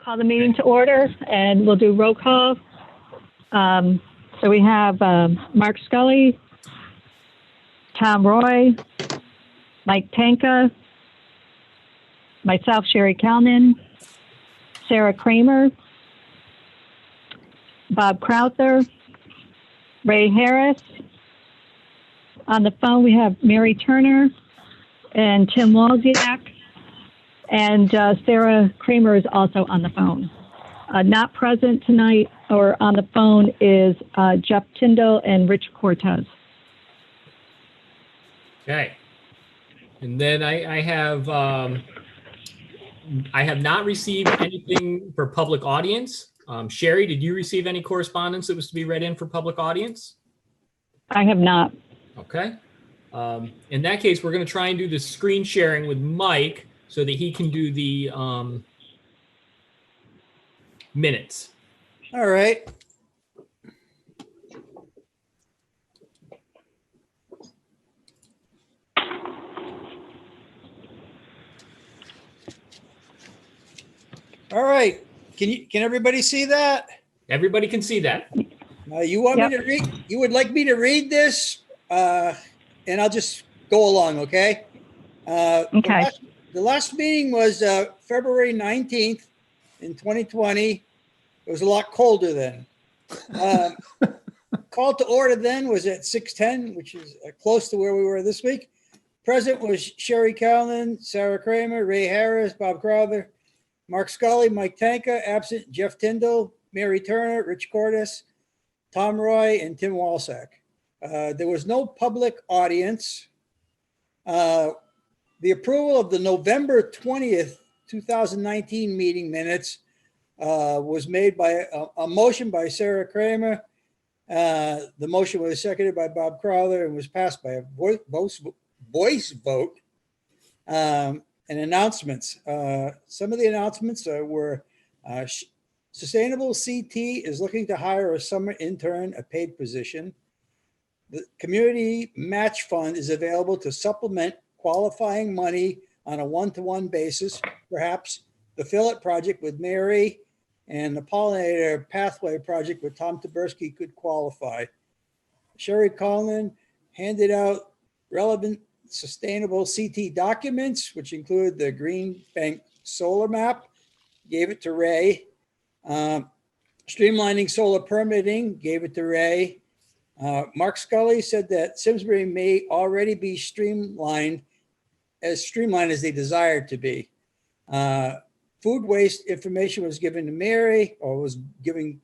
Call the meeting to order, and we'll do roll call. So we have Mark Scully, Tom Roy, Mike Tanka, myself, Sherry Kalnin, Sarah Kramer, Bob Crowther, Ray Harris. On the phone, we have Mary Turner and Tim Walziak. And Sarah Kramer is also on the phone. Not present tonight or on the phone is Jeff Tyndall and Rich Cortez. Okay. And then I have not received anything for public audience. Sherry, did you receive any correspondence that was to be read in for public audience? I have not. Okay. In that case, we're going to try and do the screen sharing with Mike so that he can do the minutes. All right. All right. Can everybody see that? Everybody can see that. You want me to read? You would like me to read this, and I'll just go along, okay? Okay. The last meeting was February 19th in 2020. It was a lot colder then. Call to order then was at 6:10, which is close to where we were this week. Present was Sherry Kalnin, Sarah Kramer, Ray Harris, Bob Crowther, Mark Scully, Mike Tanka, absent Jeff Tyndall, Mary Turner, Rich Cordes, Tom Roy, and Tim Walziak. There was no public audience. The approval of the November 20th, 2019 meeting minutes was made by a motion by Sarah Kramer. The motion was seconded by Bob Crowther and was passed by a voice vote. And announcements. Some of the announcements were Sustainable CT is looking to hire a summer intern, a paid position. The community match fund is available to supplement qualifying money on a one-to-one basis. Perhaps the Fill It project with Mary and the Pollinator Pathway project with Tom Taberski could qualify. Sherry Kalnin handed out relevant sustainable CT documents, which include the Green Bank solar map, gave it to Ray. Streamlining solar permitting, gave it to Ray. Mark Scully said that Simsbury may already be streamlined as they desired to be. Food waste information was given to Mary, or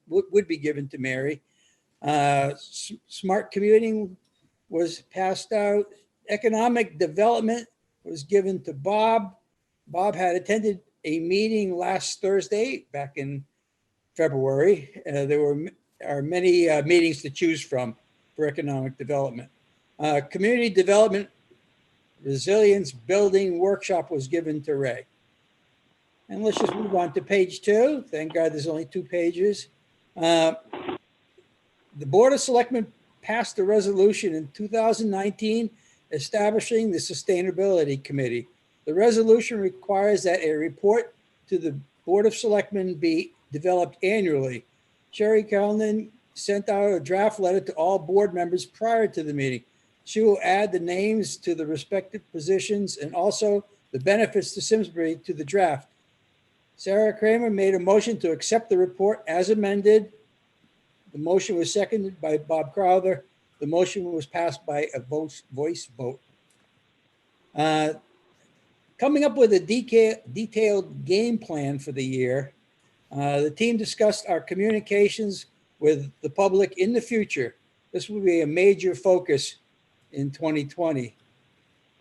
would be given to Mary. Smart commuting was passed out. Economic development was given to Bob. Bob had attended a meeting last Thursday back in February. There are many meetings to choose from for economic development. Community development resilience building workshop was given to Ray. And let's just move on to page 2. Thank God there's only 2 pages. The Board of Selectmen passed a resolution in 2019 establishing the Sustainability Committee. The resolution requires that a report to the Board of Selectmen be developed annually. Sherry Kalnin sent out a draft letter to all board members prior to the meeting. She will add the names to the respective positions and also the benefits to Simsbury to the draft. Sarah Kramer made a motion to accept the report as amended. The motion was seconded by Bob Crowther. The motion was passed by a voice vote. Coming up with a detailed game plan for the year, the team discussed our communications with the public in the future. This will be a major focus in 2020.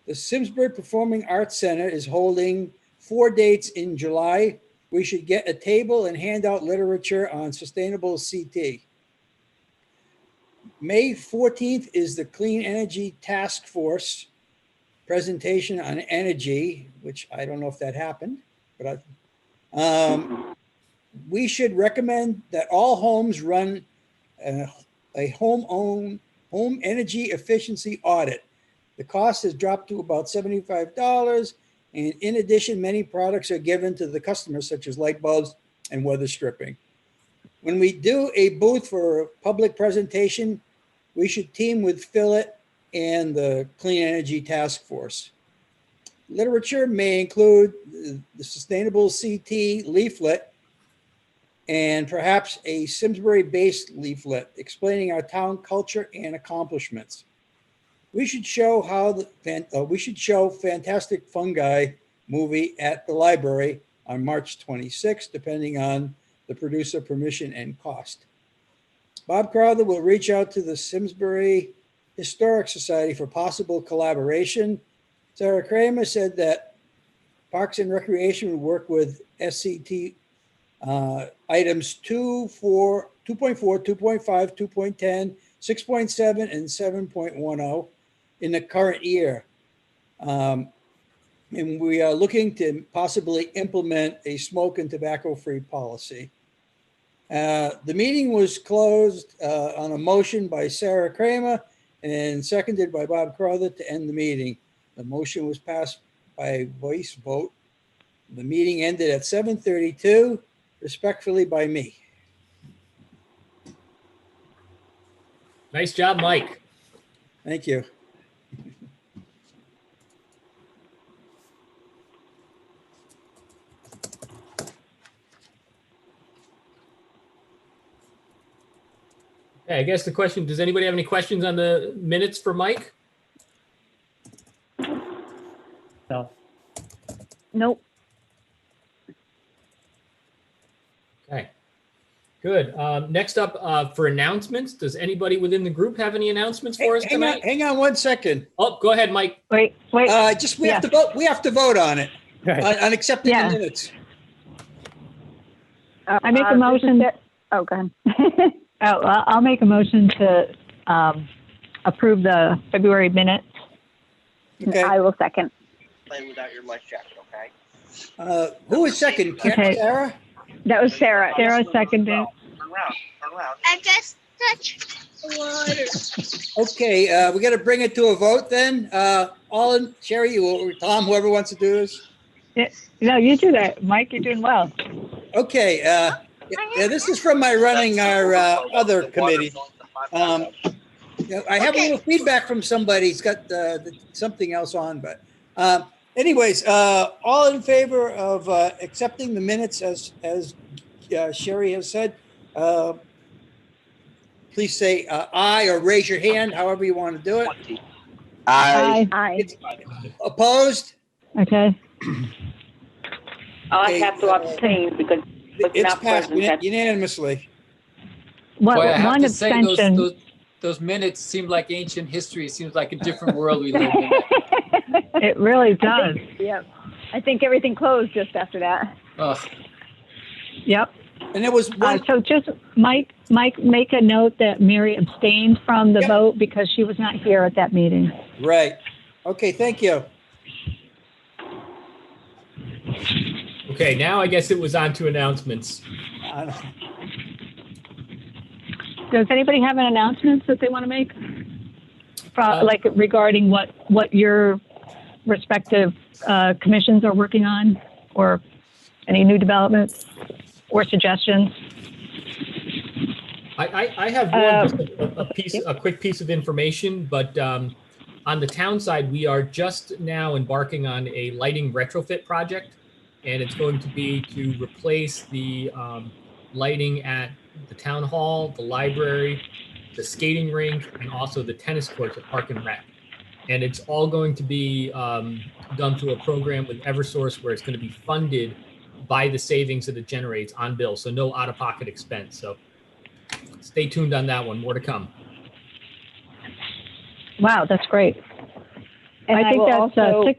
The Simsbury Performing Arts Center is holding 4 dates in July. We should get a table and hand out literature on sustainable CT. May 14th is the Clean Energy Task Force presentation on energy, which I don't know if that happened, but we should recommend that all homes run a home energy efficiency audit. The cost has dropped to about $75. And in addition, many products are given to the customers, such as light bulbs, and weather stripping. When we do a booth for a public presentation, we should team with Philip and the Clean Energy Task Force. Literature may include the Sustainable CT leaflet and perhaps a Simsbury-based leaflet explaining our town culture and accomplishments. We should show Fantastic Fungi movie at the library on March 26th, depending on the producer permission and cost. Bob Crowther will reach out to the Simsbury Historic Society for possible collaboration. Sarah Kramer said that Parks and Recreation would work with SCT items 2.4, 2.5, 2.10, 6.7, and 7.10 in the current year. And we are looking to possibly implement a smoke and tobacco-free policy. The meeting was closed on a motion by Sarah Kramer and seconded by Bob Crowther to end the meeting. The motion was passed by voice vote. The meeting ended at 7:32, respectfully by me. Nice job, Mike. Thank you. Okay, I guess the question, does anybody have any questions on the minutes for Mike? No. Nope. Okay, good. Next up for announcements, does anybody within the group have any announcements for us tonight? Hang on 1 second. Oh, go ahead, Mike. Wait. We have to vote. We have to vote on it, Right. on accepting Yeah. the minutes. I make a motion. Oh, go ahead. I'll make a motion to approve the February minutes. Okay. I will second. Play without your life jacket, okay? Who was second? Okay. Sarah? That was Sarah. Sarah seconded. Turn around. I just touched water. Okay, we got to bring it to a vote then. All in, Sherry, or Tom, whoever wants to do this. No, you do that, Mike. You're doing well. Okay, this is from my running our other committee. I have a little feedback from somebody. He's got something else on, but anyways, all in favor of accepting the minutes as Sherry has said, please say aye or raise your hand, however you want to do it. I Aye. Opposed? Okay. I Okay, have to abstain because It's not passed present. unanimously. One I have to say, abstention. those minutes seem like ancient history. It seems like a different world we live in. It really does. Yep. I think everything closed just after that. Ugh. Yep. And there was one, So just Mike, make a note that Mary abstained from the Yep. vote because she was not here at that meeting. right. Okay, thank you. Okay, now I guess it was on to announcements. Does anybody have an announcement that they want to make? Like regarding what your respective commissions are working on, or any new developments or suggestions? I have one, just a quick piece of information, but on the town side, we are just now embarking on a lighting retrofit project, and it's going to be to replace the lighting at the town hall, the library, the skating rink, and also the tennis courts at Park and Rec. And it's all going to be done through a program with Eversource where it's going to be funded by the savings that it generates on bill. So no out-of-pocket expense. So stay tuned on that one. More to come. Wow, that's great. And I think will that's also.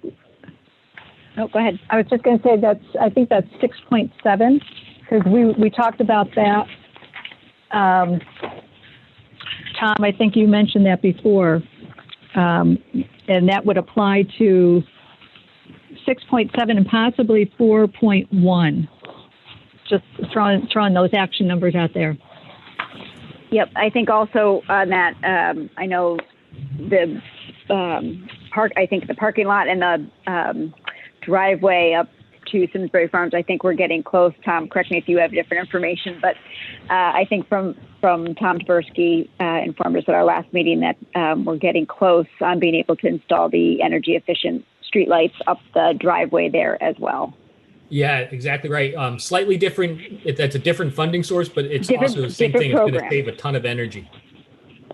Oh, go ahead. I was just going to say I think that's 6.7 because we talked about that. Tom, I think you mentioned that before, and that would apply to 6.7 and possibly 4.1. Just throwing those action numbers out there. Yep. I think also on that, I know the park. I think the parking lot and the driveway up to Simsbury Farms. I think we're getting close. Tom, correct me if you have different information, but I think from Tom Tversky informed us at our last meeting that we're getting close on being able to install the energy efficient streetlights up the driveway there as well. Yeah, exactly right. Slightly different. That's a different funding source, but it's Different- also the same different thing. It's going to program. save a ton of energy.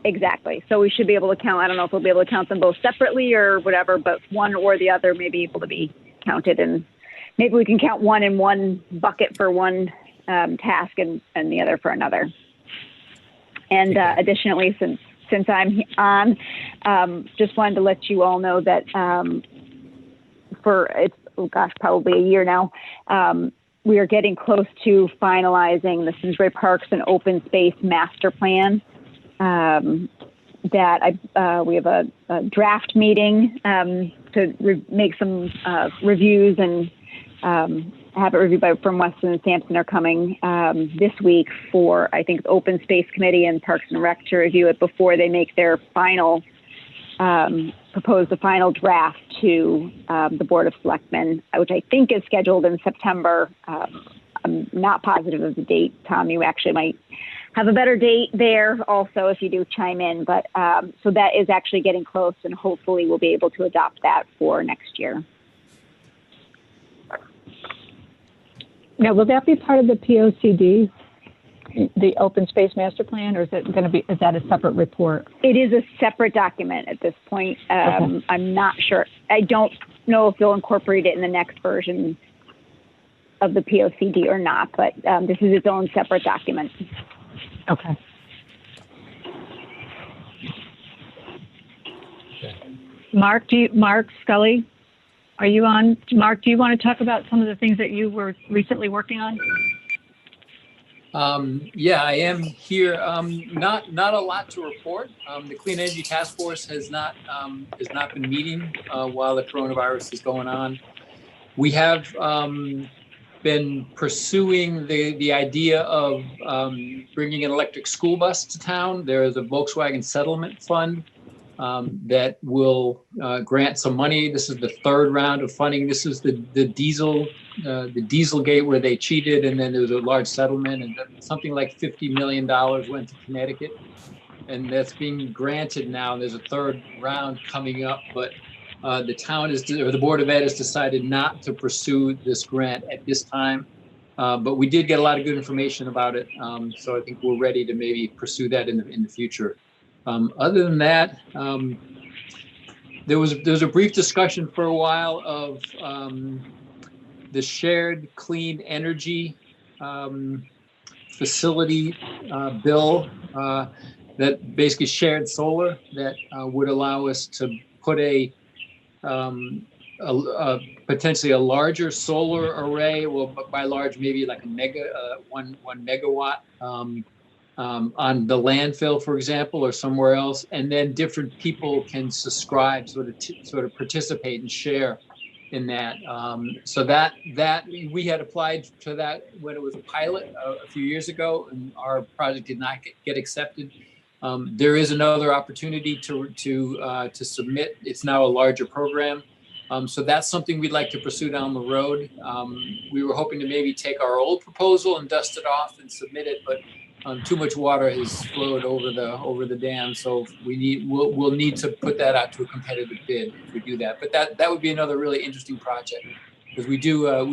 Exactly. So we should be able to count, I don't know if we'll be able to count them both separately or whatever, but one or the other may be able to be counted. And maybe we can count one in one bucket for one task and the other for another. And additionally, since I'm on, just wanted to let you all know that probably a year now, we are getting close to finalizing the Simsbury Parks and Open Space Master Plan. We have a draft meeting to make some reviews and have it reviewed from Weston and Sampson are coming this week for, I think, the Open Space Committee and Parks and Rec to review it before they make their final propose the final draft to the Board of Selectmen, which I think is scheduled in September. I'm not positive of the date. Tom, you actually might have a better date there also if you do chime in. But so that is actually getting close, and hopefully we'll be able to adopt that for next year. Now, will that be part of the POCD, the Open Space Master Plan, or is it going to be? Is that a separate report? It is a separate document at this point. Okay. I'm not sure. I don't know if they'll incorporate it in the next version of the POCD or not, but this is its own separate document. Okay. Mark Scully, are you on? Mark, do you want to talk about some of the things that you were recently working on? Yeah, I am here. Not a lot to report. The Clean Energy Task Force has not been meeting while the coronavirus is going on. We have been pursuing the idea of bringing an electric school bus to town. There is a Volkswagen settlement fund that will grant some money. This is the third round of funding. This is the Dieselgate where they cheated, and then there was a large settlement, and something like $50 million went to Connecticut, and that's being granted now. There's a third round coming up, but the Board of Ed has decided not to pursue this grant at this time. But we did get a lot of good information about it, so I think we're ready to maybe pursue that in the future. Other than that, there was a brief discussion for a while of the shared clean energy facility bill that basically shared solar that would allow us to put potentially a larger solar array. Well, by large, maybe like one megawatt on the landfill, for example, or somewhere else, and then different people can subscribe, sort of participate and share in that. So that we had applied to that when it was a pilot a few years ago, and our project did not get accepted. There is another opportunity to submit. It's now a larger program. So that's something we'd like to pursue down the road. We were hoping to maybe take our old proposal and dust it off and submit it, but too much water has flowed over the dam, so we'll need to put that out to a competitive bid if we do that. But that would be another really interesting project, because we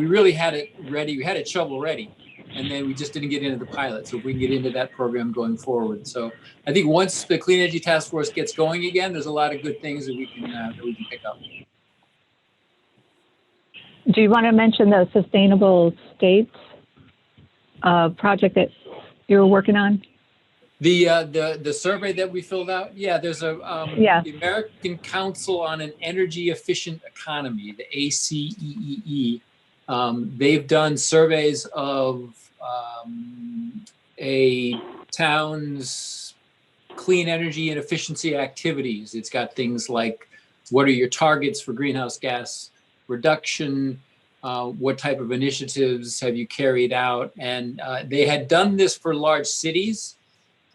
really had it ready. We had it shovel ready, and then we just didn't get into the pilot. So if we can get into that program going forward. So I think once the Clean Energy Task Force gets going again, there's a lot of good things that we can pick up. Do you want to mention the Sustainable States project that you're working on? The survey that we filled out. Yeah, there's the American Council on an Energy Efficient Economy, the ACEEE. They've done surveys of a town's clean energy and efficiency activities. It's got things like, what are your targets for greenhouse gas reduction? What type of initiatives have you carried out? And they had done this for large cities,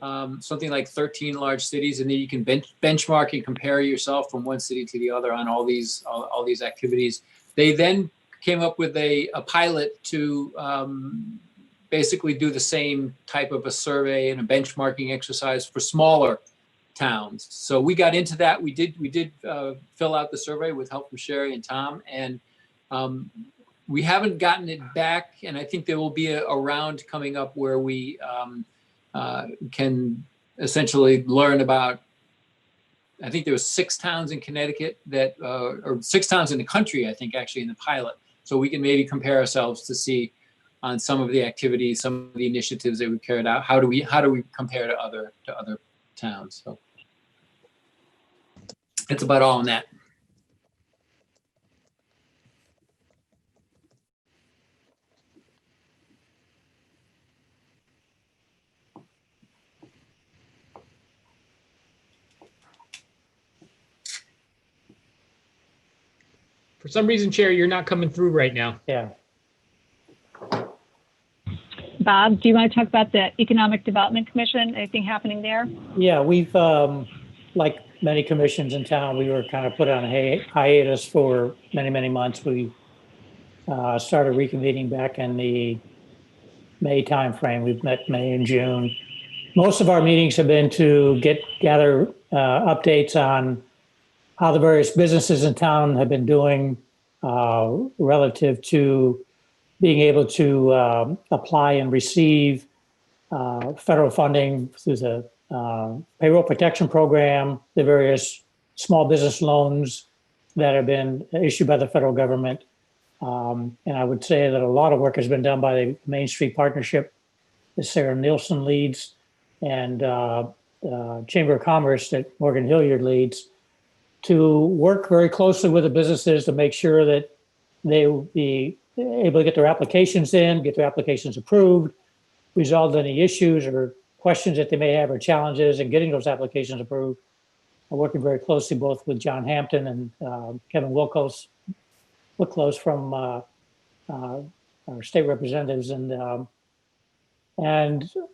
something like 13 large cities, and then you can benchmark and compare yourself from one city to the other on all these activities. They then came up with a pilot to basically do the same type of a survey and a benchmarking exercise for smaller towns. So we got into that. We did fill out the survey with help from Sherry and Tom, and we haven't gotten it back. And I think there will be a round coming up where we can essentially learn about. I think there were 6 towns in Connecticut that, or 6 towns in the country, I think, actually in the pilot. So we can maybe compare ourselves to see on some of the activities, some of the initiatives that we carried out. How do we compare to other towns? So that's about all on that. For some reason, Chair, you're not coming through right now. Yeah. Bob, do you want to talk about the Economic Development Commission? Anything happening there? Yeah, we've, like many commissions in town, we were kind of put on a hiatus for many, many months. We started reconvening back in the May timeframe. We've met May and June. Most of our meetings have been to gather updates on how the various businesses in town have been doing relative to being able to apply and receive federal funding through the payroll protection program, the various small business loans that have been issued by the federal government. And I would say that a lot of work has been done by the Main Street Partnership that Sarah Nielsen leads, and Chamber of Commerce that Morgan Hilliard leads, to work very closely with the businesses to make sure that they will be able to get their applications in, get their applications approved, resolve any issues or questions that they may have or challenges in getting those applications approved. I'm working very closely both with John Hampton and Kevin Wilkos from our state representatives, and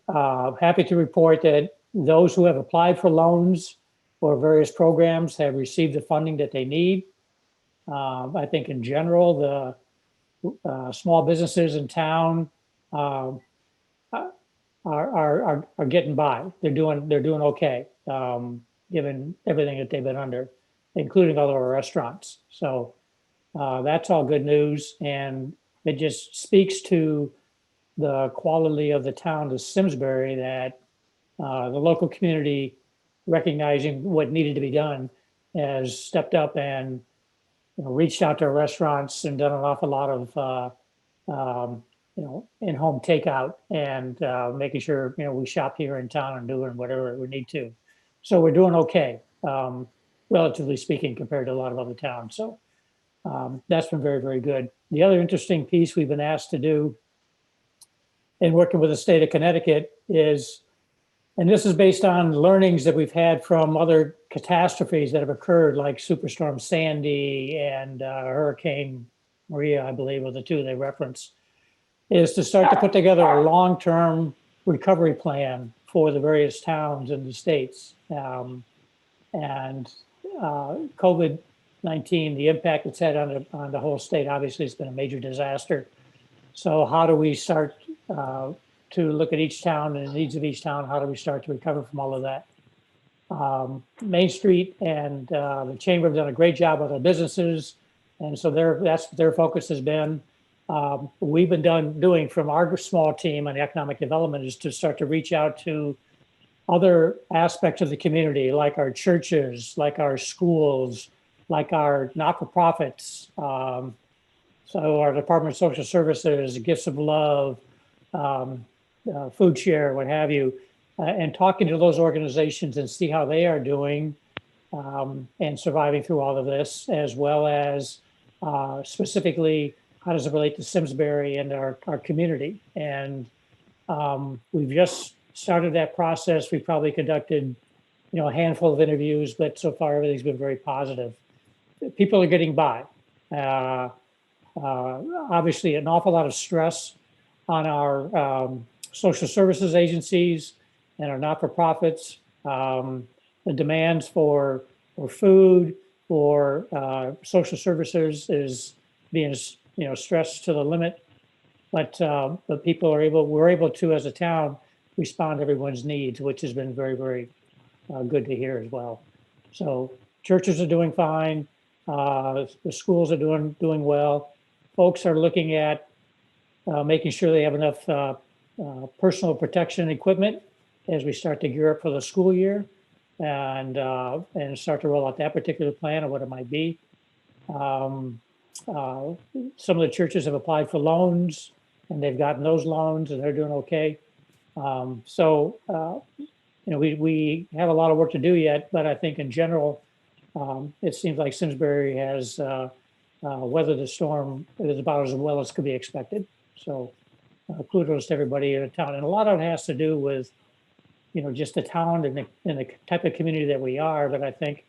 happy to report that those who have applied for loans or various programs have received the funding that they need. I think in general, the small businesses in town are getting by. They're doing okay, given everything that they've been under, including all of our restaurants. So that's all good news, and it just speaks to the quality of the town of Simsbury that the local community, recognizing what needed to be done, has stepped up and reached out to our restaurants and done an awful lot of in-home takeout and making sure we shop here in town and doing whatever we need to. So we're doing okay, relatively speaking, compared to a lot of other towns. So that's been very, very good. The other interesting piece we've been asked to do in working with the state of Connecticut is, and this is based on learnings that we've had from other catastrophes that have occurred, like Superstorm Sandy and Hurricane Maria, I believe, are the two they reference, is to start to put together a long-term recovery plan for the various towns in the states. And COVID-19, the impact it's had on the whole state, obviously it's been a major disaster. So how do we start to look at each town and the needs of each town? How do we start to recover from all of that? Main Street and the Chamber have done a great job with our businesses. And so that's what their focus has been. We've been doing from our small team on economic development is to start to reach out to other aspects of the community, like our churches, like our schools, like our not-for-profits. So our Department of Social Services, Gifts of Love, Food Share, what have you, and talking to those organizations and see how they are doing and surviving through all of this, as well as specifically how does it relate to Simsbury and our community. And we've just started that process. We've probably conducted a handful of interviews, but so far everything's been very positive. People are getting by. Obviously, an awful lot of stress on our social services agencies and our not-for-profits. The demands for food, for social services is being stressed to the limit. But we're able to, as a town, respond to everyone's needs, which has been very, very good to hear as well. So churches are doing fine. The schools are doing well. Folks are looking at making sure they have enough personal protection equipment as we start to gear up for the school year and start to roll out that particular plan or what it might be. Some of the churches have applied for loans and they've gotten those loans and they're doing okay. We have a lot of work to do yet, but I think in general, it seems like Simsbury has weathered the storm about as well as could be expected. So kudos to everybody in the town. And a lot of it has to do with, just the town and the type of community that we are. But I think,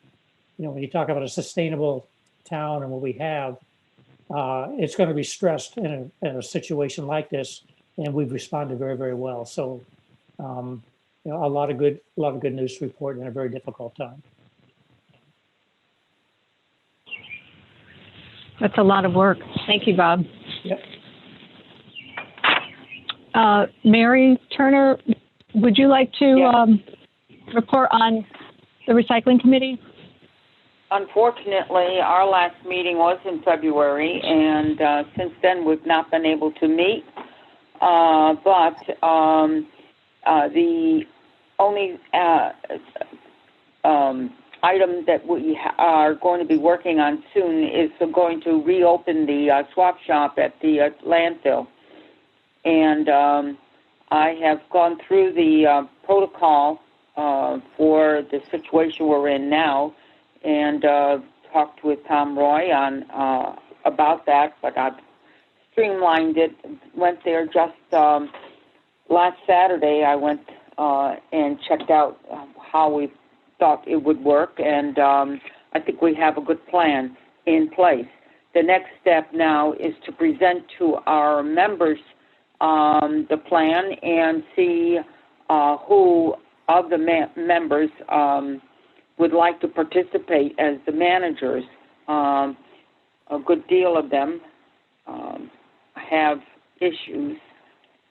when you talk about a sustainable town and what we have, it's going to be stressed in a situation like this. And we've responded very, very well. So, a lot of good news to report in a very difficult time. That's a lot of work. Thank you, Bob. Yep. Mary Turner, would you like to report on the recycling committee? Unfortunately, our last meeting was in February, and since then we've not been able to meet. But the only item that we are going to be working on soon is going to reopen the swap shop at the landfill. And I have gone through the protocol for the situation we're in now, and talked with Tom Roy on about that, but I've streamlined it. Went there just last Saturday. I went and checked out how we thought it would work, and I think we have a good plan in place. The next step now is to present to our members the plan and see who of the members would like to participate as the managers. A good deal of them have issues,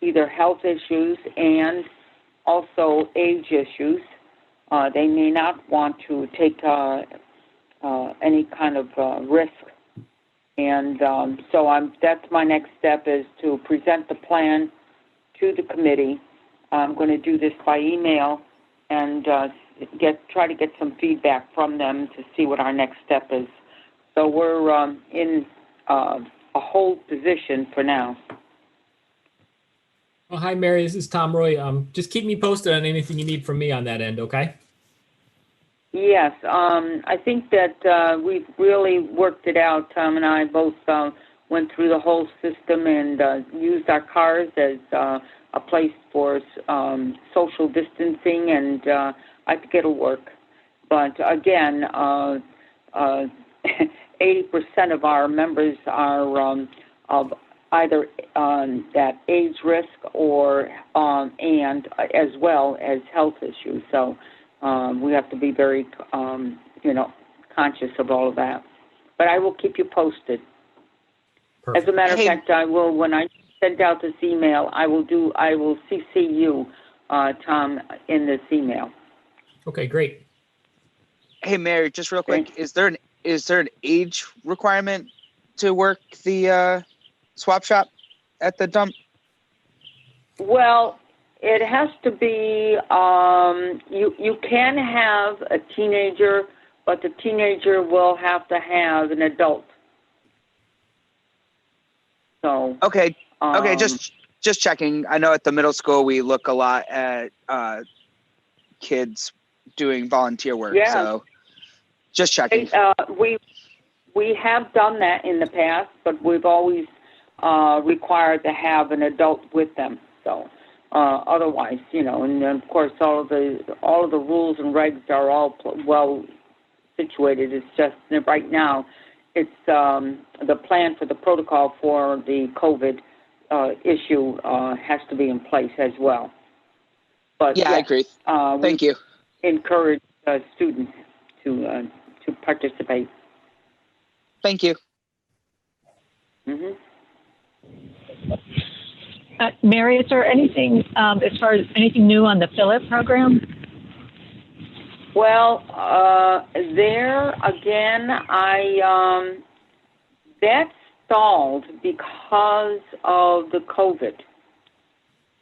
either health issues and also age issues. They may not want to take any kind of risk. And so that's my next step, is to present the plan to the committee. I'm going to do this by email and try to get some feedback from them to see what our next step is. So we're in a hold position for now. Well, hi, Mary. This is Tom Roy. Just keep me posted on anything you need from me on that end, okay? Yes, I think that we've really worked it out. Tom and I both went through the whole system and used our cars as a place for social distancing, and I think it'll work. But again, 80% of our members are of either that age risk or and as well as health issues. So we have to be very, conscious of all of that. But I will keep you posted. Perfect. As a matter of fact, I will, when I send out this email, I will CC you, Tom, in this email. Okay, great. Hey, Mary, just real quick, is there an age requirement to work the swap shop at the dump? Well, it has to be, you can have a teenager, but the teenager will have to have an adult. So Okay, just checking. I know at the middle school we look a lot at kids doing volunteer work. Yeah. So just checking. We have done that in the past, but we've always required to have an adult with them. So otherwise, and of course all of the rules and regs are all well situated. It's just right now, it's the plan for the protocol for the COVID issue has to be in place as well. But yeah, I agree. Thank you. Encourage students to participate. Thank you. Mm-hmm. Mary, is there anything as far as anything new on the Phillip program? Well, there again, that stalled because of the COVID.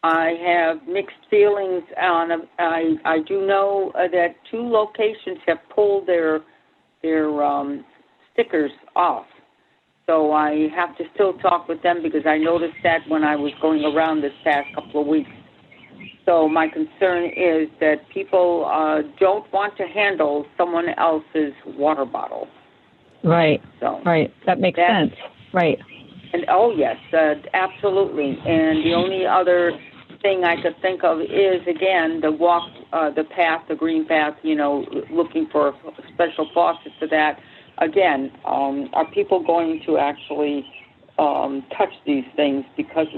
I have mixed feelings on. I do know that 2 locations have pulled their stickers off. So I have to still talk with them because I noticed that when I was going around this past couple of weeks. So my concern is that people don't want to handle someone else's water bottle. Right. So right. That makes sense. Right. And oh yes, absolutely. And the only other thing I could think of is again the walk, the path, the green path. You know, looking for a special faucet for that. Again, are people going to actually touch these things because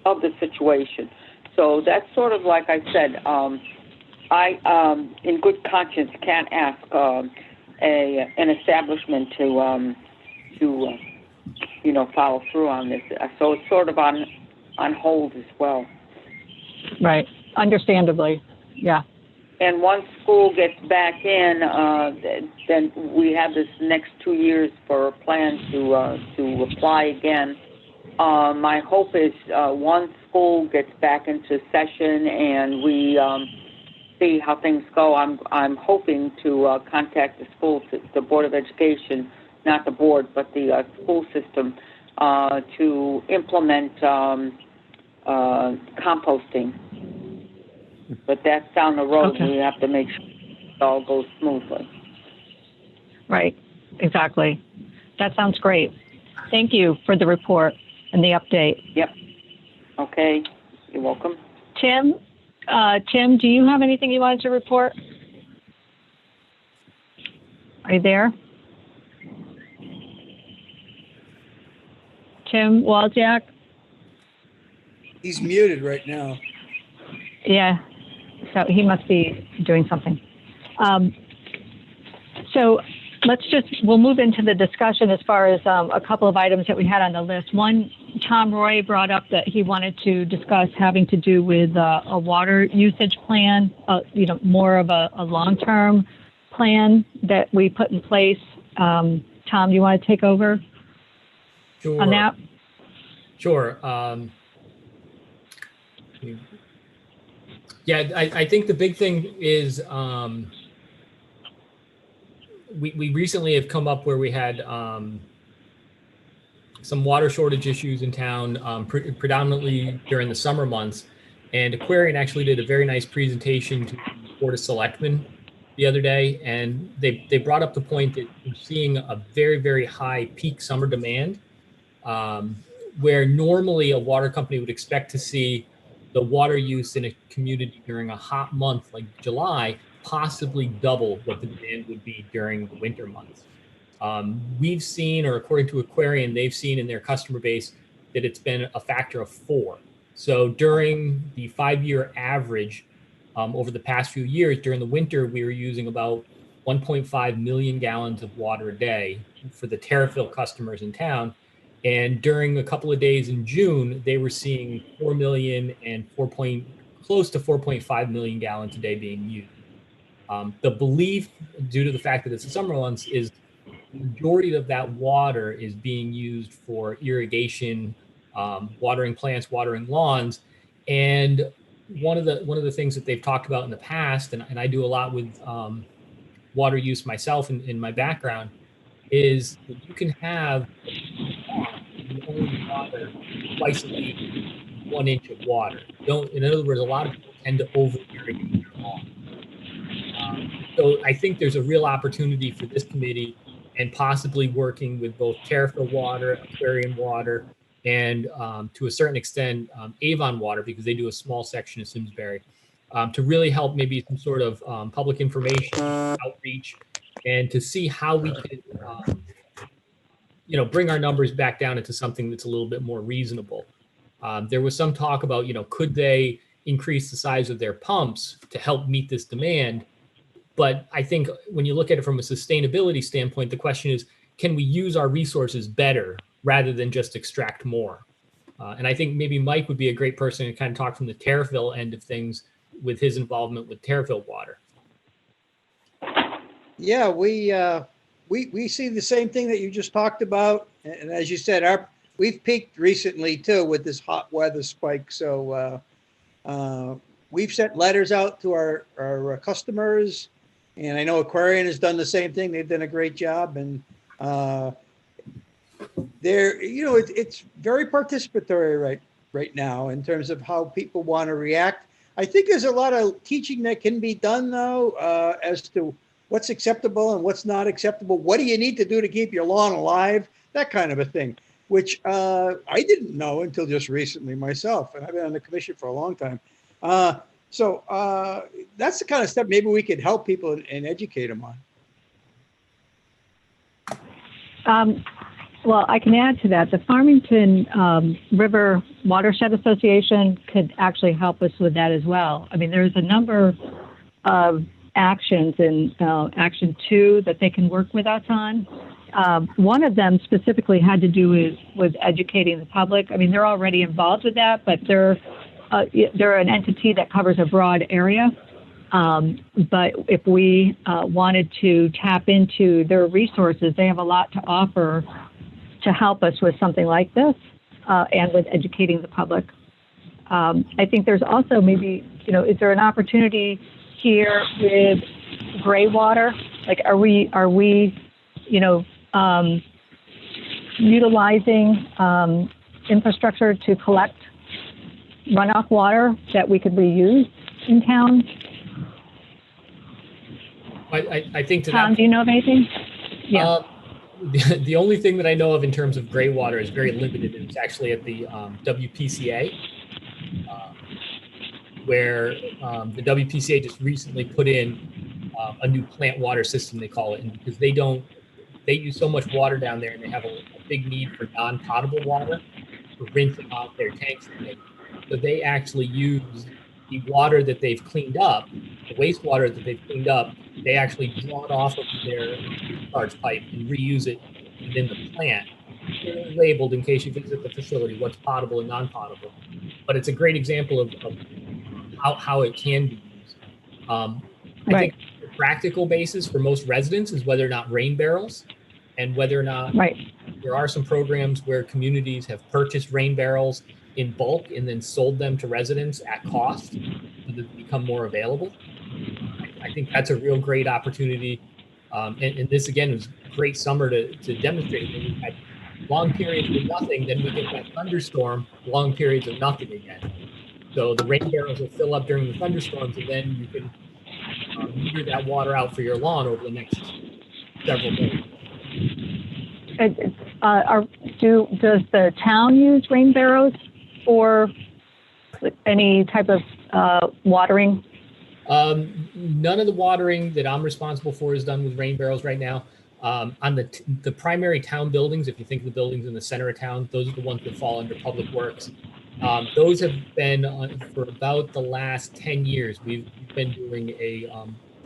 of the situation? So that's sort of like I said, I, in good conscience, can't ask an establishment to follow through on this. So it's sort of on hold as well. Right. Understandably. Yeah. And once school gets back in, then we have this next 2 years for a plan to apply again. My hope is once school gets back into session and we see how things go, I'm hoping to contact the school, the Board of Education, not the board, but the school system, to implement composting. But that's down the road. Okay. We have to make sure it all goes smoothly. Right. Exactly. That sounds great. Thank you for the report and the update. Yep. Okay. You're welcome. Tim, do you have anything you wanted to report? Are you there? Tim Wozniak? He's muted right now. Yeah. So he must be doing something. So we'll move into the discussion as far as a couple of items that we had on the list. One, Tom Roy brought up that he wanted to discuss having to do with a water usage plan, more of a long-term plan that we put in place. Tom, do you want to take over on that? Sure. Yeah, I think the big thing is we recently have come up where we had some water shortage issues in town, predominantly during the summer months. And Aquarian actually did a very nice presentation to the Board of Selectmen the other day, and they brought up the point that we're seeing a very, very high peak summer demand, where normally a water company would expect to see the water use in a community during a hot month like July possibly double what the demand would be during the winter months. We've seen, or according to Aquarian, they've seen in their customer base that it's been a factor of 4. So during the 5-year average, over the past few years, during the winter, we were using about 1.5 million gallons of water a day for the TerraFill customers in town. And during a couple of days in June, they were seeing 4 million and close to 4.5 million gallons a day being used. The belief, due to the fact that it's the summer months, is the majority of that water is being used for irrigation, watering plants, watering lawns. And one of the things that they've talked about in the past, and I do a lot with water use myself in my background, is that you can have only water twice a week, 1 inch of water. In other words, a lot of people tend to over irrigate their lawn. So I think there's a real opportunity for this committee, and possibly working with both TerraFill Water, Aquarian Water, and to a certain extent Avon Water, because they do a small section of Simsbury, to really help maybe some sort of public information outreach, and to see how we can bring our numbers back down into something that's a little bit more reasonable. There was some talk about, could they increase the size of their pumps to help meet this demand? But I think when you look at it from a sustainability standpoint, the question is, can we use our resources better rather than just extract more. And I think maybe Mike would be a great person to kind of talk from the Terriffill end of things with his involvement with Terriffill water. Yeah, we see the same thing that you just talked about, and as you said, we've peaked recently too with this hot weather spike. So we've sent letters out to our customers, and I know Aquarian has done the same thing. They've done a great job, and it's very participatory right now in terms of how people want to react. I think there's a lot of teaching that can be done though, as to what's acceptable and what's not acceptable. What do you need to do to keep your lawn alive? That kind of a thing, which I didn't know until just recently myself, and I've been on the commission for a long time. So that's the kind of stuff maybe we could help people and educate them on. Well, I can add to that. The Farmington River Watershed Association could actually help us with that as well. I mean, there's a number of actions in Action 2 that they can work with us on. One of them specifically had to do with educating the public. I mean, they're already involved with that, but they're an entity that covers a broad area. But if we wanted to tap into their resources, they have a lot to offer to help us with something like this and with educating the public. I think there's also maybe, is there an opportunity here with gray water? Like, are we utilizing infrastructure to collect runoff water that we could reuse in town? I think to Tom, that, do you know of anything? Yeah. The only thing that I know of in terms of gray water is very limited. It's actually at the WPCA, where the WPCA just recently put in a new plant water system, they call it, and because they use so much water down there, and they have a big need for non-potable water for rinsing off their tanks and things. So they actually use the water that they've cleaned up, the wastewater that they've cleaned up, they actually draw it off of their discharge pipe and reuse it within the plant. It's labeled in case you visit the facility what's potable and non-potable. But it's a great example of how it can be used. I think the practical basis for most residents is whether or not rain barrels and whether or not there are some programs where communities have purchased rain barrels in bulk and then sold them to residents at cost so that they become more available. I think that's a real great opportunity. And this, again, was a great summer to demonstrate. When we had long periods with nothing, then we get that thunderstorm, long periods of nothing again. So the rain barrels will fill up during the thunderstorms, and then you can meter that water out for your lawn over the next several days. Does the town use rain barrels for any type of watering? None of the watering that I'm responsible for is done with rain barrels right now. On the primary town buildings, if you think of the buildings in the center of town, those are the ones that fall under Public Works. Those have been for about the last 10 years. We've been doing a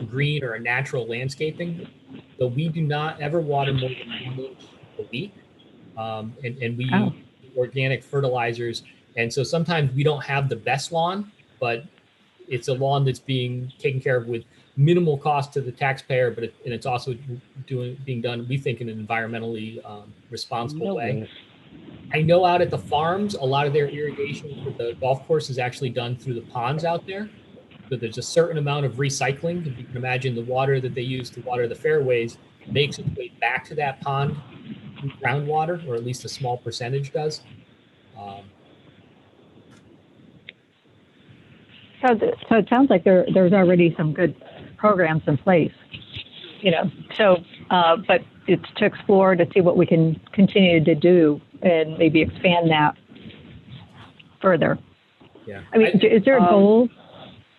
green or a natural landscaping. So we do not ever water more than 1 inch a week. And we use organic fertilizers. And so sometimes we don't have the best lawn, but it's a lawn that's being taken care of with minimal cost to the taxpayer, but it's also being done, we think, in an environmentally responsible way. I know out at the farms, a lot of their irrigation for the golf course is actually done through the ponds out there. So there's a certain amount of recycling. If you can imagine, the water that they use to water the fairways makes its way back to that pond through groundwater, or at least a small percentage does. So it sounds like there's already some good programs in place, but it's to explore to see what we can continue to do and maybe expand that further. Yeah. I mean, is there a goal,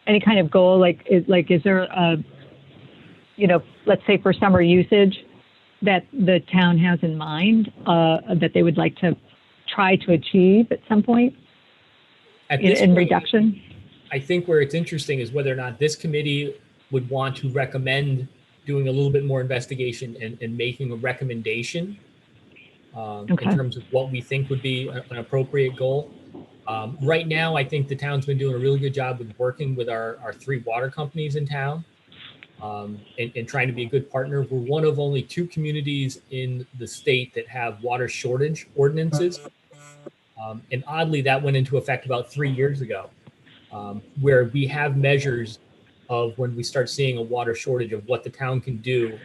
any kind of goal? Is there a, let's say for summer usage that the town has in mind that they would like to try to achieve at some point in reduction? I think where it's interesting is whether or not this committee would want to recommend doing a little bit more investigation and making a recommendation Okay. in terms of what we think would be an appropriate goal. Right now, I think the town's been doing a really good job with working with our 3 water companies in town, and trying to be a good partner. We're one of only 2 communities in the state that have water shortage ordinances. And oddly, that went into effect about 3 years ago, where we have measures of when we start seeing a water shortage of what the town can do,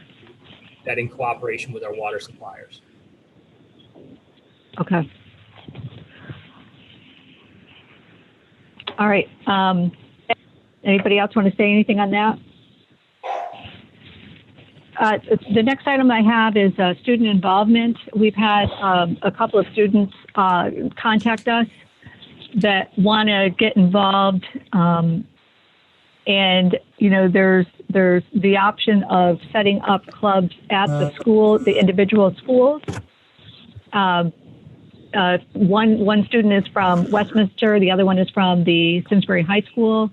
that in cooperation with our water suppliers. Okay. All right. Anybody else want to say anything on that? The next item I have is student involvement. We've had a couple of students contact us that want to get involved, and there's the option of setting up clubs at the school, the individual schools. One student is from Westminster, the other one is from the Simsbury High School,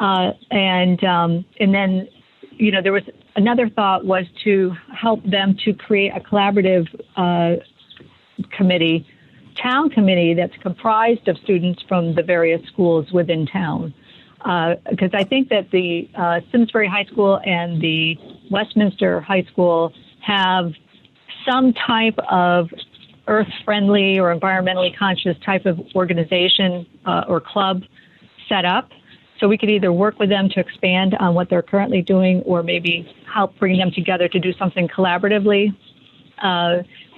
and then there was another thought was to help them to create a collaborative town committee that's comprised of students from the various schools within town. Because I think that the Simsbury High School and the Westminster High School have some type of earth-friendly or environmentally conscious type of organization or club set up. So we could either work with them to expand on what they're currently doing, or maybe help bring them together to do something collaboratively.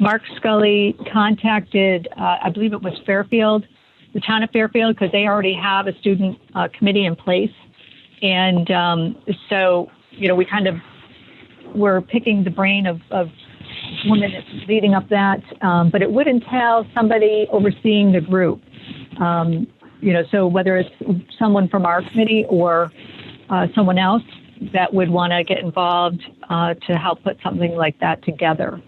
Mark Scully contacted, I believe it was Fairfield, the town of Fairfield, because they already have a student committee in place. And so, we kind of were picking the brain of women that's leading up that, but it would entail somebody overseeing the group. So whether it's someone from our committee or someone else that would want to get involved to help put something like that together.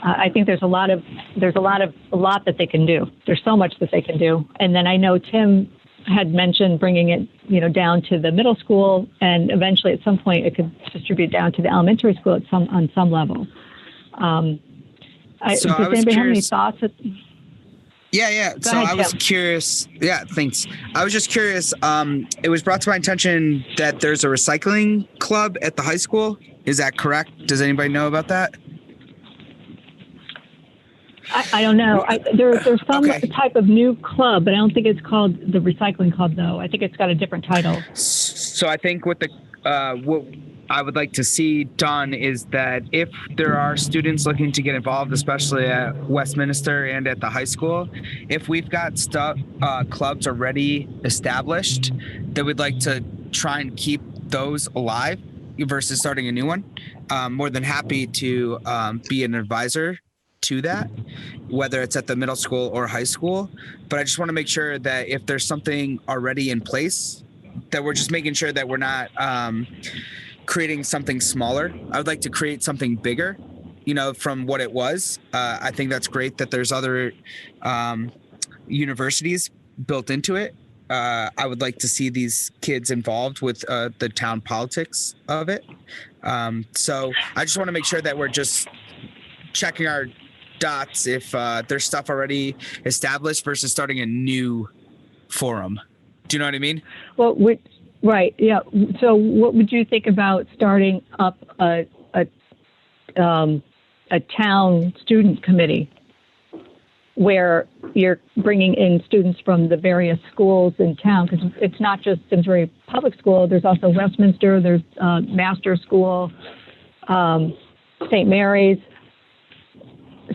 I think there's a lot that they can do. There's so much that they can do. And then I know Tim had mentioned bringing it, down to the middle school, and eventually at some point it could distribute down to the elementary school on some level. Does anybody have any thoughts? Yeah. So I was curious. Yeah, thanks. I was just curious. It was brought to my attention that there's a recycling club at the high school. Is that correct? Does anybody know about that? I don't know. There's some type of new club, but I don't think it's called the recycling club, though. I think it's got a different title. So I think what I would like to see done is that if there are students looking to get involved, especially at Westminster and at the high school, if we've got clubs already established, that we'd like to try and keep those alive versus starting a new one. More than happy to be an advisor to that, whether it's at the middle school or high school. But I just want to make sure that if there's something already in place, that we're just making sure that we're not creating something smaller. I would like to create something bigger, from what it was. I think that's great that there's other universities built into it. I would like to see these kids involved with the town politics of it. So I just want to make sure that we're just checking our dots if there's stuff already established versus starting a new forum. Do you know what I mean? Well, right. Yeah. So what would you think about starting up a town student committee where you're bringing in students from the various schools in town? Because it's not just Simsbury Public School. There's also Westminster. There's Master School, St. Mary's.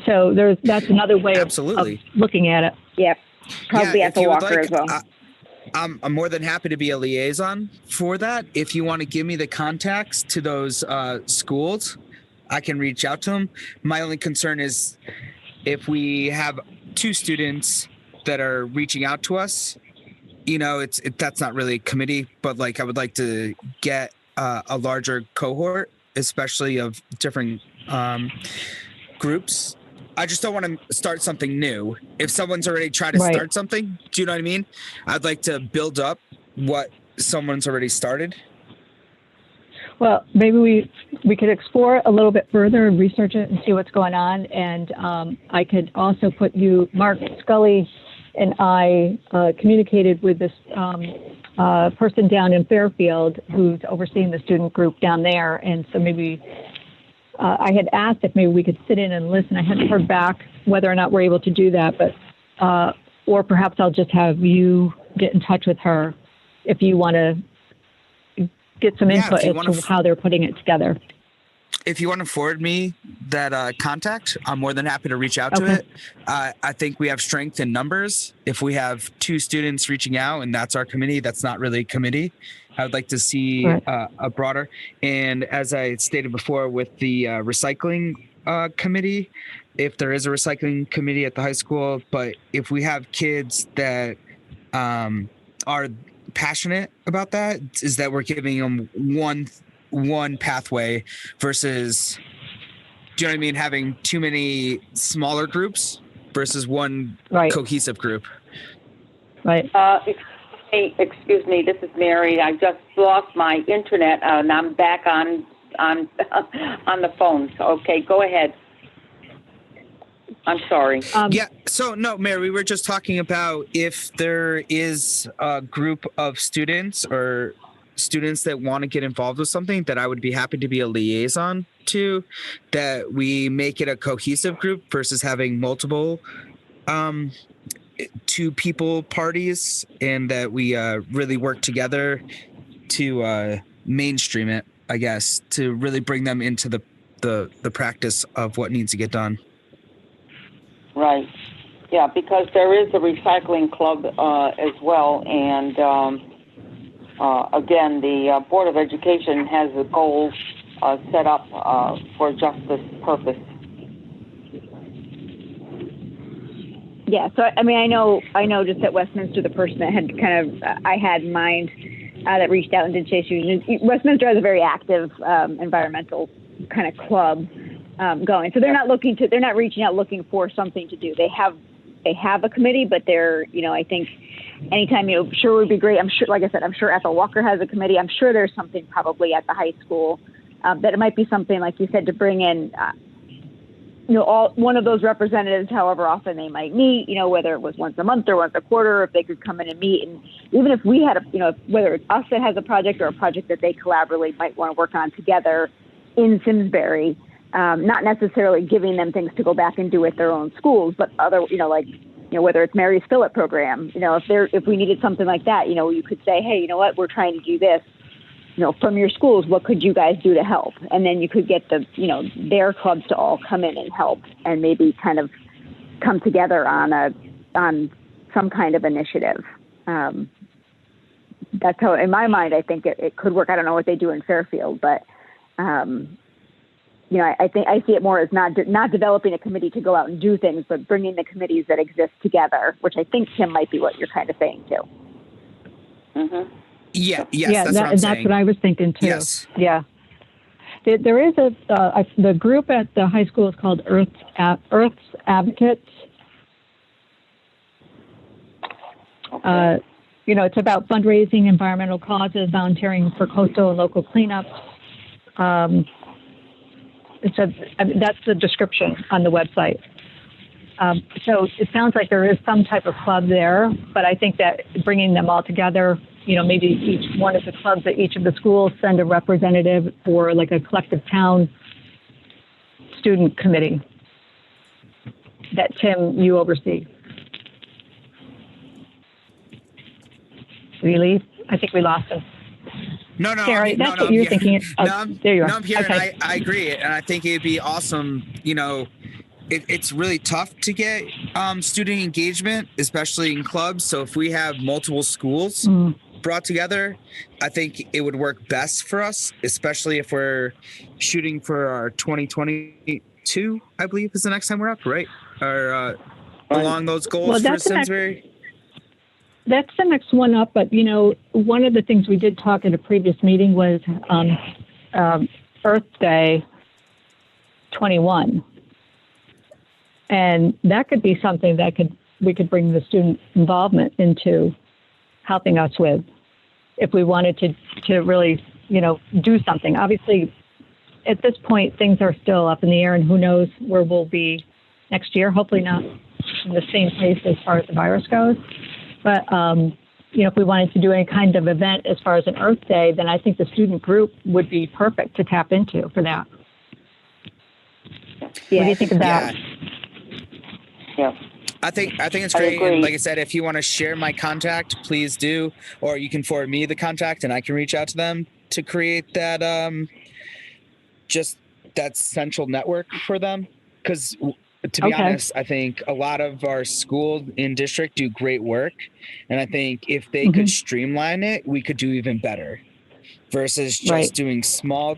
So that's another way of looking at it. Yeah. Probably at the Walker as well. I'm more than happy to be a liaison for that. If you want to give me the contacts to those schools, I can reach out to them. My only concern is if we have 2 students that are reaching out to us, that's not really a committee, but I would like to get a larger cohort, especially of different groups. I just don't want to start something new. If someone's already tried to start something, do you know what I mean? I'd like to build up what someone's already started. Well, maybe we could explore it a little bit further and research it and see what's going on. And I could also put you, Mark Scully and I communicated with this person down in Fairfield who's overseeing the student group down there. And so maybe I had asked if maybe we could sit in and listen. I hadn't heard back whether or not we're able to do that, but or perhaps I'll just have you get in touch with her if you want to get some input as to how they're putting it together. If you want to forward me that contact, I'm more than happy to reach out to it. I think we have strength in numbers. If we have 2 students reaching out and that's our committee, that's not really a committee. I would like to see a broader. And as I stated before with the recycling committee, if there is a recycling committee at the high school, but if we have kids that are passionate about that, is that we're giving them one pathway versus, do you know what I mean, having too many smaller groups versus one cohesive group. Right. Excuse me, this is Mary. I just lost my internet and I'm back on the phone. So, okay, go ahead. I'm sorry. So no, Mary, we were just talking about if there is a group of students or students that want to get involved with something that I would be happy to be a liaison to, that we make it a cohesive group versus having multiple 2 people parties, and that we really work together to mainstream it, I guess, to really bring them into the practice of what needs to get done. Right. Yeah, because there is a recycling club as well, and again, the Board of Education has a goal set up for just this purpose. Yeah, so I mean, I know just at Westminster, the person that had I had in mind that reached out and did say Westminster has a very active environmental kind of club going. So they're not reaching out looking for something to do. They have a committee, but they're, I think anytime, sure would be great. I'm sure, like I said, I'm sure Ethel Walker has a committee. I'm sure there's something probably at the high school that it might be something, like you said, to bring in, one of those representatives, however often they might meet, whether it was once a month or once a quarter, if they could come in and meet. And even if we had whether it's us that has a project or a project that they collaboratively might want to work on together in Simsbury, not necessarily giving them things to go back and do at their own schools, but other, whether it's Mary's Fill-It program, if we needed something like that, you could say, hey, you know what, we're trying to do this, from your schools, what could you guys do to help? And then you could get their clubs to all come in and help and maybe kind of come together on some kind of initiative. That's how, in my mind, I think it could work. I don't know what they do in Fairfield, but, I think I see it more as not developing a committee to go out and do things, but bringing the committees that exist together, which I think, Tim, might be what you're kind of saying too. Mm-hmm. That's what I was thinking too. Yes. Yeah. There is the group at the high school is called Earth's Advocates. Okay. It's about fundraising, environmental causes, volunteering for coastal and local cleanups. That's the description on the website. So it sounds like there is some type of club there, but I think that bringing them all together, maybe each one of the clubs at each of the schools send a representative for like a collective town student committee that, Tim, you oversee. Did we leave? I think we lost him. No, Gary, that's what you're thinking. There you are. No, I'm here, okay. and I agree. And I think it'd be awesome, it's really tough to get student engagement, especially in clubs. So if we have multiple schools brought together, I think it would work best for us, especially if we're shooting for our 2022, I believe is the next time we're up, right? Or along those goals for Simsbury. That's the next one up. But, one of the things we did talk at a previous meeting was Earth Day 21. And that could be something that we could bring the student involvement into helping us with, if we wanted to really do something. Obviously, at this point, things are still up in the air, and who knows where we'll be next year. Hopefully not in the same place as far as the virus goes. But, if we wanted to do any kind of event as far as an Earth Day, then I think the student group would be perfect to tap into for that. What do you think of that? Yeah. I think it's I great. agree. And like I said, if you want to share my contact, please do, or you can forward me the contact and I can reach out to them to create that just that central network for them. Because to be honest, I think a lot of our school in district do great work, and I think if they could streamline it, we could do even better. Versus just doing small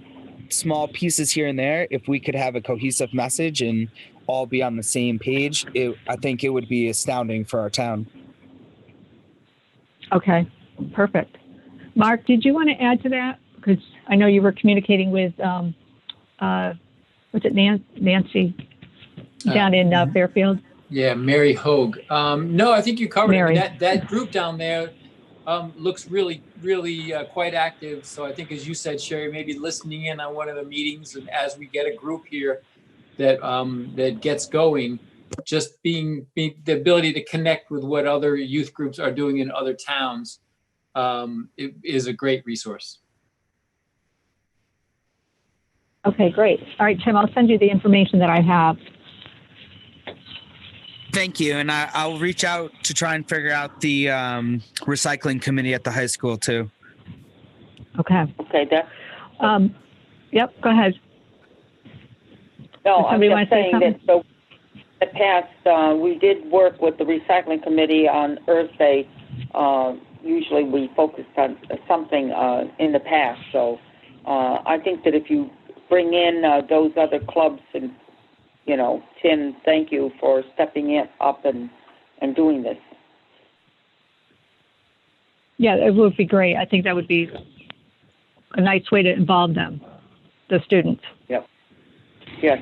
pieces here and there. If we could have a cohesive message and all be on the same page, I think it would be astounding for our town. Okay, perfect. Mark, did you want to add to that? Because I know you were communicating with, Nancy down in Fairfield? Yeah, Mary Hogue. No, I think you covered Mary. it. That group down there looks really, really quite active. So I think, as you said, Sherry, maybe listening in on one of the meetings, and as we get a group here that gets going, just being the ability to connect with what other youth groups are doing in other towns it is a great resource. Okay, great. All right, Tim, I'll send you the information that I have. Thank you. And I'll reach out to try and figure out the recycling committee at the high school too. Okay. Okay, Yep, go ahead. no, I'm somebody just wanna say saying that, something? so in the past, we did work with the recycling committee on Earth Day. Usually we focused on something in the past. So I think that if you bring in those other clubs, and, Tim, thank you for stepping it up and doing this. Yeah, it would be great. I think that would be a nice way to involve them, the students. Yep. Yes.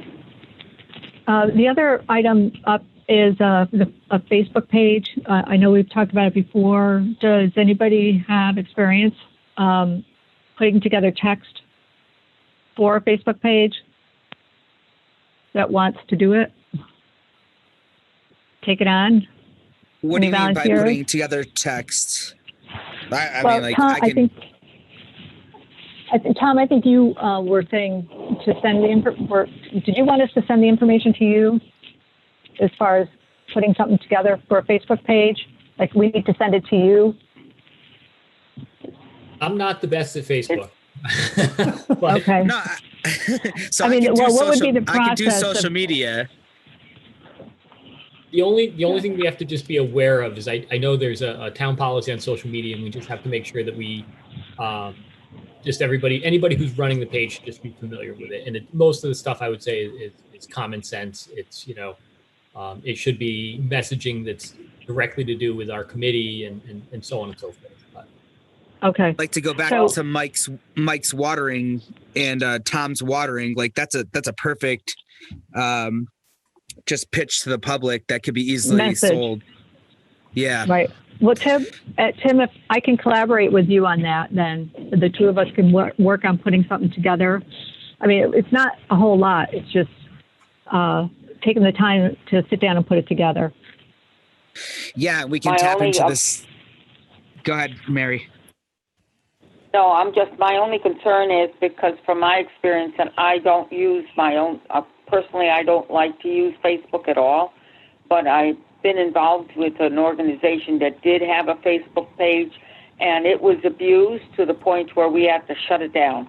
The other item up is a Facebook page. I know we've talked about it before. Does anybody have experience putting together text for a Facebook page that wants to do it? Take it on? What do you mean by volunteers? putting together text? I Well, mean, like, Tom, I can. Tom, I think you were saying to send the info. Did you want us to send the information to you as far as putting something together for a Facebook page? Like, we need to send it to you? I'm not the best at Facebook. But Okay. No, so I mean, can do what would be the I can do process social of- media. the only thing we have to just be aware of is I know there's a town policy on social media, and we just have to make sure that we just anybody who's running the page should just be familiar with it. And most of the stuff I would say is common sense. It's it should be messaging that's directly to do with our committee and so on and so forth. Okay. Like, to go back to Mike's watering and Tom's watering, like that's a perfect just pitch to the public that could be easily Message. sold. Yeah. Right. Well, Tim, if I can collaborate with you on that, then the two of us can work on putting something together. I mean, it's not a whole lot. It's just taking the time to sit down and put it together. Yeah, we can tap into this. Go ahead, Mary. No, my only concern is because from my experience, and I don't use my own, personally, I don't like to use Facebook at all, but I've been involved with an organization that did have a Facebook page, and it was abused to the point where we had to shut it down.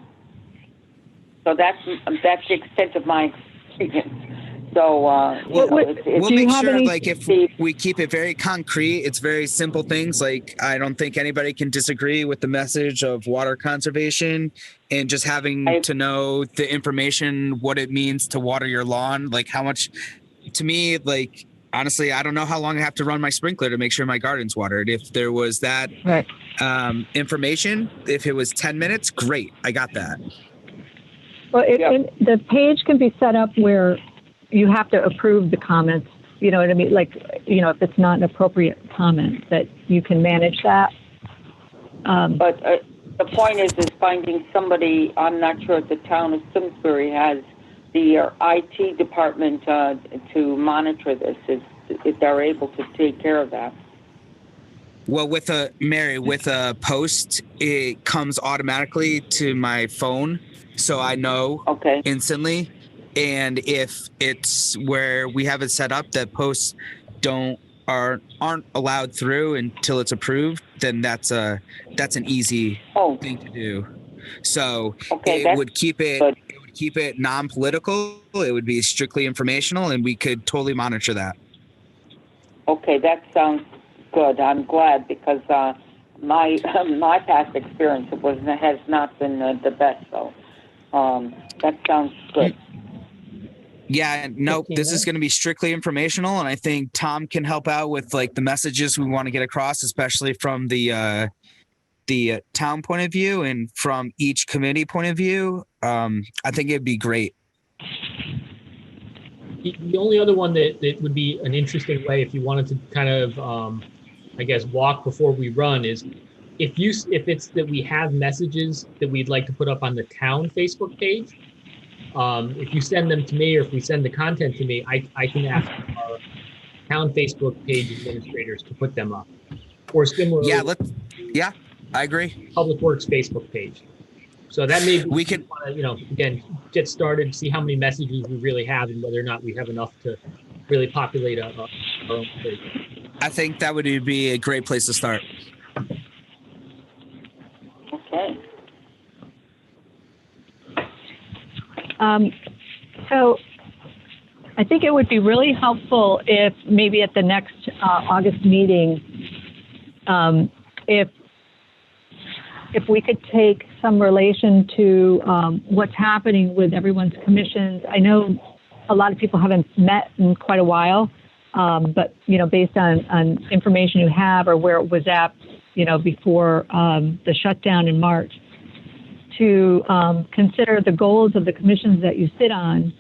So that's the extent of my experience. So we'll make sure, like, if we keep it very concrete, it's very simple things. Like, I don't think anybody can disagree with the message of water conservation and just having to know the information, what it means to water your lawn, like how much. To me, like, honestly, I don't know how long I have to run my sprinkler to make sure my garden's watered. If there was that information, if it was 10 minutes, great, I got that. Well, the page can be set up where you have to approve the comments. You know what I mean? Like, if it's not an appropriate comment, that you can manage that. the point is finding somebody. I'm not sure if the town of Simsbury has the IT department to monitor this, if they're able to take care of that. Well, with a post, it comes automatically to my phone, so I know instantly. And if it's where we have it set up that posts aren't allowed through until it's approved, then that's an easy thing to do. So it would keep it non-political. It would be strictly informational, and we could totally monitor that. Okay, that sounds good. I'm glad, because my past experience has not been the best. So that sounds good. Yeah, nope. This is going to be strictly informational, and I think Tom can help out with like the messages we want to get across, especially from the town point of view and from each committee point of view. I think it'd be great. The only other one that would be an interesting way, if you wanted to kind of, I guess, walk before we run, is if it's that we have messages that we'd like to put up on the town Facebook page. If you send them to me, or if we send the content to me, I can ask our town Facebook page administrators to put them up. Or similarly, yeah, I agree. Public Works Facebook page. So that may be, we can, again, get started, see how many messages we really have, and whether or not we have enough to really populate our own page. I think that would be a great place to start. Okay. So I think it would be really helpful if maybe at the next August meeting, if we could take some relation to what's happening with everyone's commissions. I know a lot of people haven't met in quite a while, but based on information you have or where it was at, before the shutdown in March, to consider the goals of the commissions that you sit on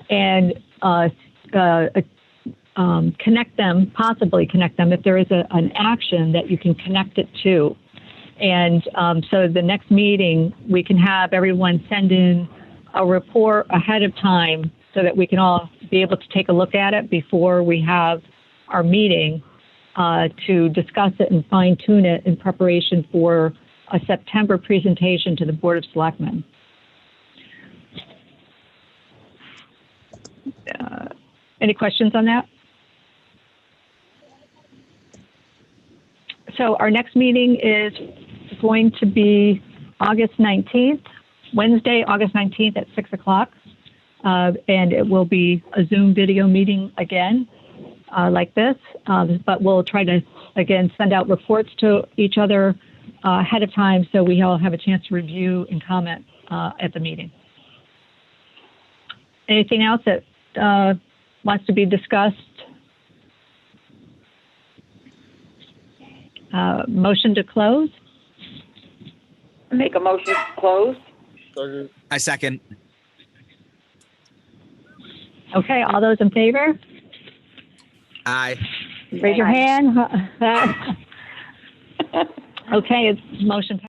and possibly connect them if there is an action that you can connect it to. And so the next meeting, we can have everyone send in a report ahead of time so that we can all be able to take a look at it before we have our meeting to discuss it and fine tune it in preparation for a September presentation to the Board of Selectmen. Any questions on that? So our next meeting is going to be August 19th, Wednesday, August 19th at 6 o'clock. And it will be a Zoom video meeting again, like this. But we'll try to, again, send out reports to each other ahead of time so we all have a chance to review and comment at the meeting. Anything else that wants to be discussed? Motion to close? Make a motion to close. I second. Okay, all those in favor? Aye. Raise your hand. Okay, it's motion.